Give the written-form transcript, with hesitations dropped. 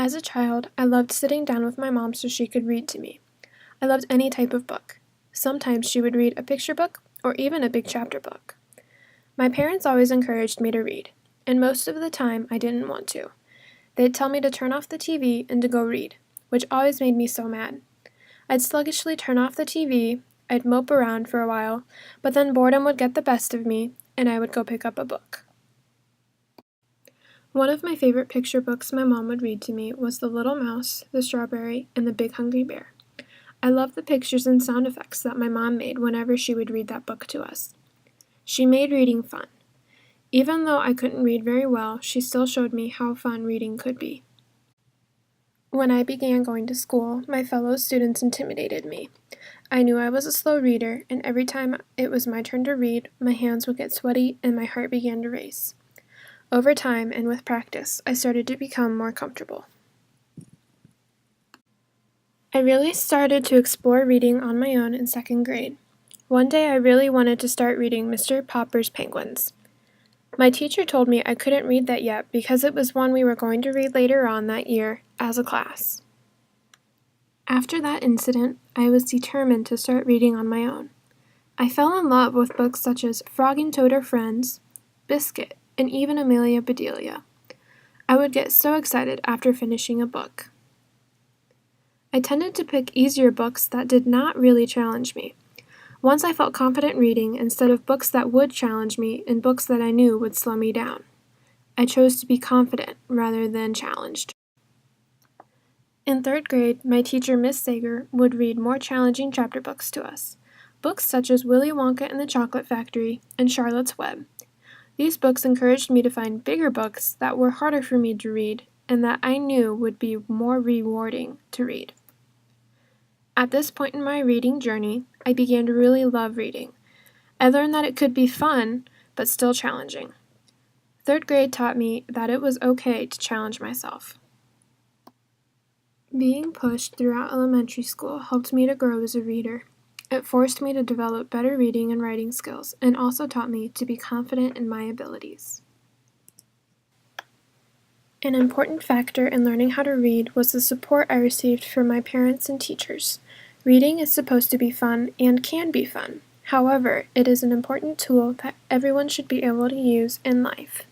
As a child, I loved sitting down with my mom so she could read to me. I loved any type of book. Sometimes she would read a picture book or even a big chapter book. My parents always encouraged me to read, and most of the time I didn't want to. They'd tell me to turn off the TV and to go read, which always made me so mad. I'd sluggishly turn off the TV, I'd mope around for a while, but then boredom would get the best of me, and I would go pick up a book. One of my favorite picture books my mom would read to me was The Little Mouse, the Strawberry, and the Big Hungry Bear. I loved the pictures and sound effects that my mom made whenever she would read that book to us. She made reading fun. Even though I couldn't read very well, she still showed me how fun reading could be. When I began going to school, my fellow students intimidated me. I knew I was a slow reader, and every time it was my turn to read, my hands would get sweaty and my heart began to race. Over time and with practice, I started to become more comfortable. I really started to explore reading on my own in second grade. One day I really wanted to start reading Mr. Popper's Penguins. My teacher told me I couldn't read that yet because it was one we were going to read later on that year as a class. After that incident, I was determined to start reading on my own. I fell in love with books such as Frog and Toad Are Friends, Biscuit, and even Amelia Bedelia. I would get so excited after finishing a book. I tended to pick easier books that did not really challenge me. Once I felt confident reading instead of books that would challenge me and books that I knew would slow me down. I chose to be confident rather than challenged. In third grade, my teacher, Miss Sager, would read more challenging chapter books to us. Books such as Willy Wonka and the Chocolate Factory and Charlotte's Web. These books encouraged me to find bigger books that were harder for me to read and that I knew would be more rewarding to read. At this point in my reading journey, I began to really love reading. I learned that it could be fun, but still challenging. Third grade taught me that it was okay to challenge myself. Being pushed throughout elementary school helped me to grow as a reader. It forced me to develop better reading and writing skills, and also taught me to be confident in my abilities. An important factor in learning how to read was the support I received from my parents and teachers. Reading is supposed to be fun and can be fun. However, it is an important tool that everyone should be able to use in life.